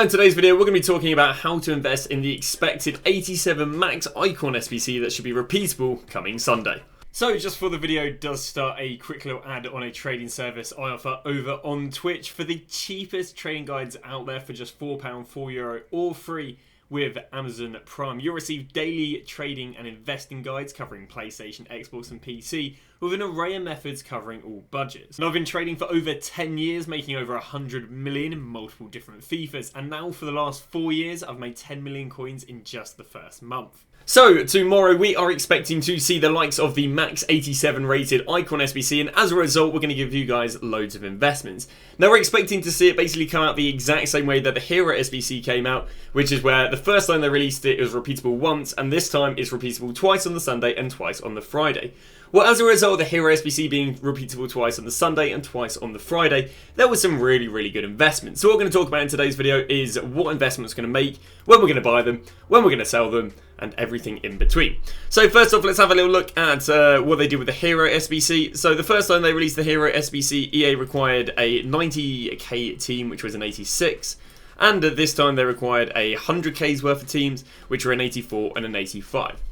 In today's video, we're going to be talking about how to invest in the expected 87 max icon SBC that should be repeatable coming Sunday. So just before the video does start, a quick little ad on a trading service I offer over on Twitch for the cheapest trading guides out there for just £4, €4, all free with Amazon Prime. You'll receive daily trading and investing guides covering PlayStation, Xbox and PC with an array of methods covering all budgets. And I've been trading for over 10 years, making over 100 million in multiple different FIFAs. And now for the last 4 years, I've made 10 million coins in just the first month. So tomorrow we are expecting to see the likes of the max 87 rated icon SBC, and as a result we're going to give you guys loads of investments. Now we're expecting to see it basically come out the exact same way that the Hero SBC came out, which is where the first time they released it was repeatable once, and this time it's repeatable twice on the Sunday and twice on the Friday. Well, as a result of the Hero SBC being repeatable twice on the Sunday and twice on the Friday, there was some really good investments. So what we're going to talk about in today's video is what investments we're going to make, when we're going to buy them, when we're going to sell them, and everything in between. So first off, let's have a little look at what they did with the Hero SBC. So the first time they released the Hero SBC, EA required a 90k team, which was an 86. And this time they required a 100k's worth of teams, which were an 84 and an 85.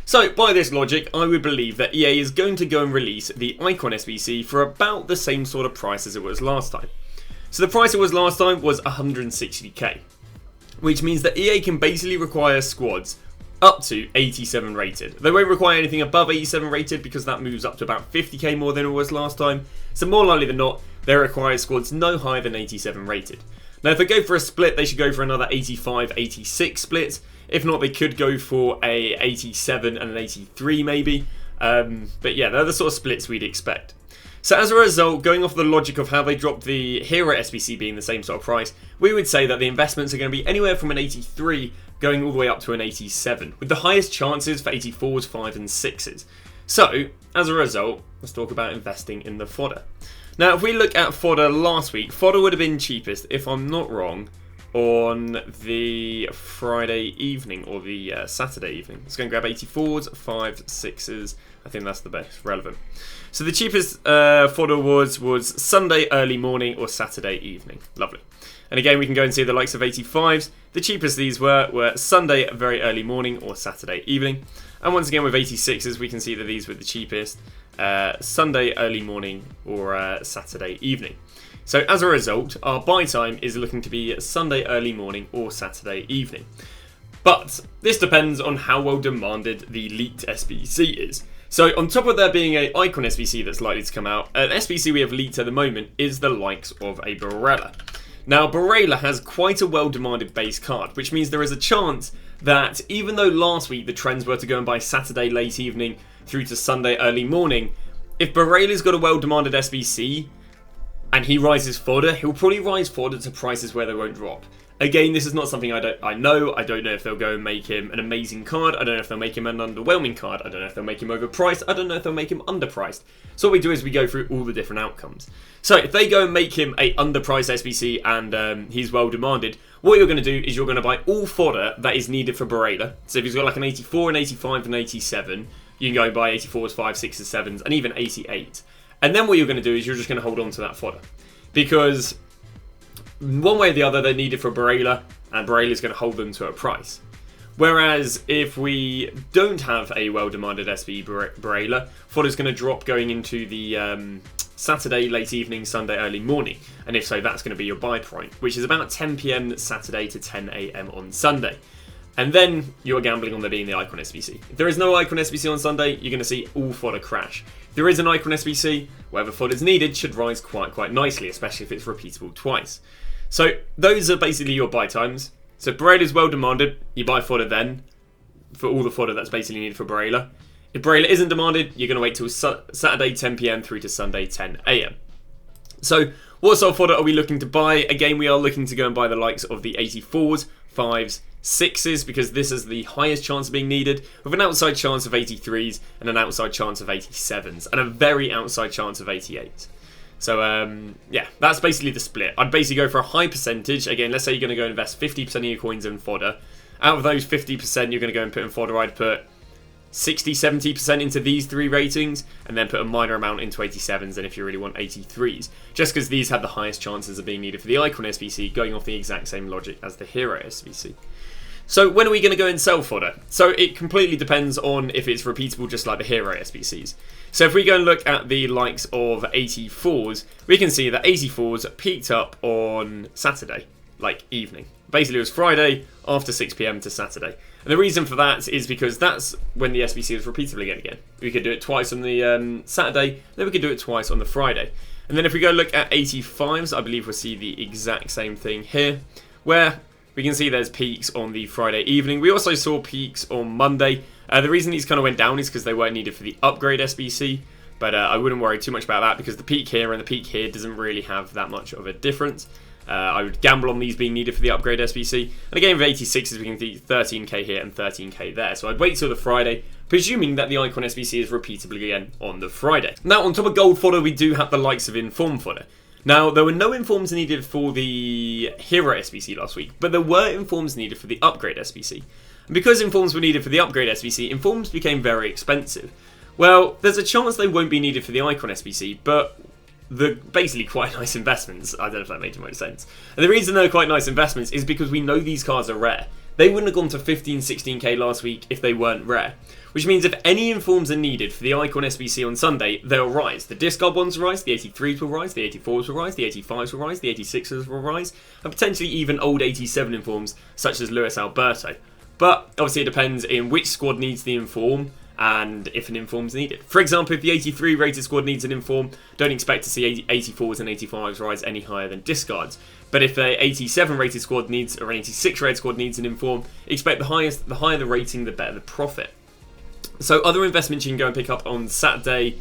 So, by this logic, I would believe that EA is going to go and release the Icon SBC for about the same sort of price as it was last time. So the price it was last time was 160k, which means that EA can basically require squads up to 87 rated. They won't require anything above 87 rated because that moves up to about 50k more than it was last time. So more likely than not, they require squads no higher than 87 rated. Now if they go for a split, they should go for another 85-86 split. If not, they could go for a 87 and an 83 maybe. But yeah, they're the sort of splits we'd expect. So as a result, going off the logic of how they dropped the Hero SBC being the same sort of price, we would say that the investments are going to be anywhere from an 83 going all the way up to an 87, with the highest chances for 84s, 5s and 6s. So, as a result, let's talk about investing in the fodder. Now, if we look at fodder last week, fodder would have been cheapest, if I'm not wrong, on the Friday evening or the Saturday evening. Let's go and grab 84s, 5s, 6s. I think that's the best relevant. So the cheapest fodder was Sunday early morning or Saturday evening. Lovely. And again, we can go and see the likes of 85s. The cheapest these were Sunday very early morning or Saturday evening. And once again with 86s, we can see that these were the cheapest Sunday early morning or Saturday evening. So as a result, our buy time is looking to be Sunday early morning or Saturday evening. But this depends on how well demanded the leaked SBC is. So on top of there being an Icon SBC that's likely to come out, an SBC we have leaked at the moment is the likes of a Barella. Now Barella has quite a well demanded base card, which means there is a chance that even though last week the trends were to go and buy Saturday late evening through to Sunday early morning, if Barella's got a well demanded SBC, and he rises fodder, he'll probably rise fodder to prices where they won't drop. Again, this is not something I don't know if they'll go and make him an amazing card. I don't know if they'll make him an underwhelming card. I don't know if they'll make him overpriced. I don't know if they'll make him underpriced. So what we do is we go through all the different outcomes. So if they go and make him a underpriced SBC and he's well demanded, what you're going to do is you're going to buy all fodder that is needed for Barella. So if he's got like an 84, an 85 and an 87, you can go and buy 84s, 5s, 6s, 7s and even 88. And then what you're going to do is you're just going to hold on to that fodder. Because one way or the other, they're needed for Barella, and Barella's going to hold them to a price. Whereas if we don't have a well-demanded SB Barella, fodder's going to drop going into the Saturday late evening, Sunday early morning. And if so, that's going to be your buy point, which is about 10 PM Saturday to 10 AM on Sunday. And then you're gambling on there being the Icon SBC. If there is no Icon SBC on Sunday, you're going to see all fodder crash. If there is an Icon SBC, whatever fodder is needed should rise quite nicely, especially if it's repeatable twice. So those are basically your buy times. So if Barella is well demanded, you buy fodder then, for all the fodder that's basically needed for Barella. If Barella isn't demanded, you're going to wait till Saturday 10 PM through to Sunday 10 AM. So what sort of fodder are we looking to buy? Again, we are looking to go and buy the likes of the 84s, 5s, 6s, because this is the highest chance of being needed, with an outside chance of 83s and an outside chance of 87s, and a very outside chance of 88s. So yeah, that's basically the split. I'd basically go for a high percentage. Again, let's say you're going to go invest 50% of your coins in fodder. Out of those 50% you're going to go and put in fodder, I'd put 60-70% into these 3 ratings, and then put a minor amount into 87s, and if you really want 83s, just because these had the highest chances of being needed for the Icon SBC, going off the exact same logic as the Hero SBC. So when are we going to go and sell fodder? So it completely depends on if it's repeatable, just like the Hero SBCs. So if we go and look at the likes of 84s, we can see that 84s peaked up on Saturday, like evening. Basically it was Friday after 6 PM to Saturday. And the reason for that is because that's when the SBC was repeatable again. We could do it twice on the Saturday, then we could do it twice on the Friday. And then if we go look at 85s, I believe we'll see the exact same thing here, where we can see there's peaks on the Friday evening. We also saw peaks on Monday. The reason these kind of went down is because they weren't needed for the upgrade SBC, but I wouldn't worry too much about that because the peak here and the peak here doesn't really have that much of a difference. I would gamble on these being needed for the upgrade SBC. And again, with 86s, we can see 13k here and 13k there. So I'd wait till the Friday, presuming that the Icon SBC is repeatable again on the Friday. Now, on top of gold fodder, we do have the likes of inform fodder. Now, there were no informs needed for the Hero SBC last week, but there were informs needed for the upgrade SBC. And because informs were needed for the upgrade SBC, informs became very expensive. Well, there's a chance they won't be needed for the Icon SBC, but they're basically quite nice investments. I don't know if that made too much sense. And the reason they're quite nice investments is because we know these cards are rare. They wouldn't have gone to 15-16k last week if they weren't rare. Which means if any informs are needed for the Icon SBC on Sunday, they'll rise. The discard ones will rise, the 83s will rise, the 84s will rise, the 85s will rise, the 86s will rise, and potentially even old 87 informs such as Luis Alberto. But obviously it depends in which squad needs the inform and if an inform's needed. For example, if the 83 rated squad needs an inform, don't expect to see 84s and 85s rise any higher than discards. But if the 87 rated squad needs, or an 86 rated squad needs an inform, expect the higher the rating, the better the profit. So other investments you can go and pick up on Saturday,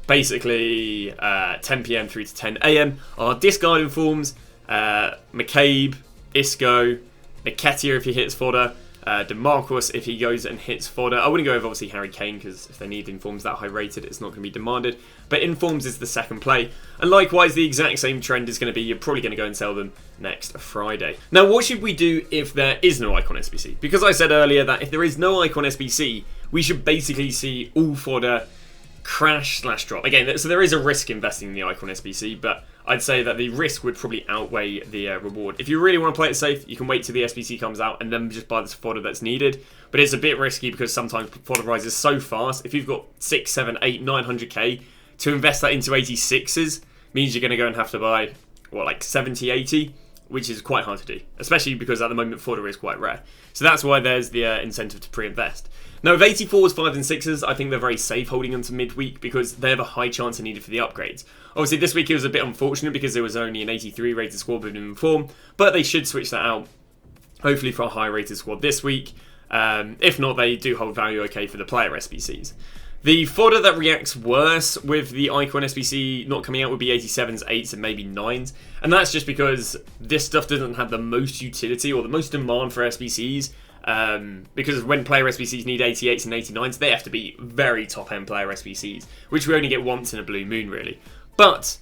basically 10 PM through to 10 AM, are discard informs, McCabe, Isco, Nketiah if he hits fodder, DeMarcus if he goes and hits fodder. I wouldn't go with obviously Harry Kane because if they need informs that high rated, it's not going to be demanded. But informs is the second play. And likewise, the exact same trend is going to be you're probably going to go and sell them next Friday. Now, what should we do if there is no Icon SBC? Because I said earlier that if there is no Icon SBC, we should basically see all fodder crash/drop. Again, so there is a risk investing in the Icon SBC, but I'd say that the risk would probably outweigh the reward. If you really want to play it safe, you can wait till the SBC comes out and then just buy this fodder that's needed. But it's a bit risky because sometimes fodder rises so fast. If you've got 6, 7, 8, 900k, to invest that into 86s means you're going to go and have to buy, what, like 70, 80? Which is quite hard to do, especially because at the moment fodder is quite rare. So that's why there's the incentive to pre-invest. Now with 84s, 5s and 6s, I think they're very safe holding them to midweek because they have a high chance of needed for the upgrades. Obviously this week it was a bit unfortunate because there was only an 83 rated squad with an inform, but they should switch that out, hopefully for a high rated squad this week. If not, they do hold value okay for the player SBCs. The fodder that reacts worse with the Icon SBC not coming out would be 87s, 8s and maybe 9s. And that's just because this stuff doesn't have the most utility or the most demand for SBCs. Because when player SBCs need 88s and 89s, they have to be very top-end player SBCs, which we only get once in a blue moon, really. But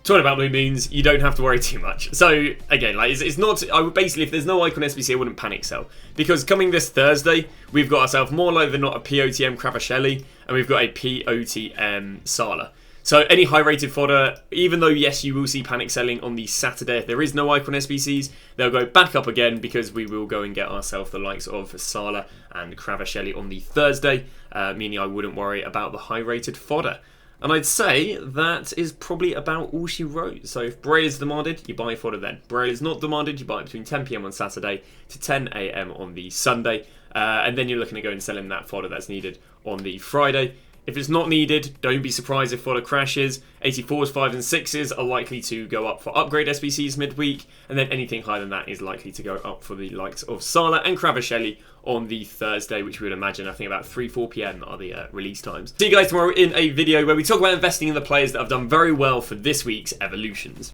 talking about blue moons, you don't have to worry too much. So again, like it's not. I would basically, if there's no Icon SBC, I wouldn't panic sell because coming this Thursday, we've got ourselves more likely than not a POTM Kvaratskhelia and we've got a POTM Salah. So any high-rated fodder, even though yes, you will see panic selling on the Saturday if there is no Icon SBCs, they'll go back up again because we will go and get ourselves the likes of Salah and Kvaratskhelia on the Thursday, meaning I wouldn't worry about the high-rated fodder. And I'd say that is probably about all she wrote. So if Braille is demanded, you buy fodder then. Braille is not demanded, you buy it between 10 PM on Saturday to 10 AM on the Sunday. And then you're looking to go and sell him that fodder that's needed on the Friday. If it's not needed, don't be surprised if fodder crashes. 84s, 5s and 6s are likely to go up for upgrade SBCs midweek, and then anything higher than that is likely to go up for the likes of Salah and Kvaratskhelia on the Thursday, which we would imagine, I think about 3-4 PM are the release times. See you guys tomorrow in a video where we talk about investing in the players that have done very well for this week's evolutions.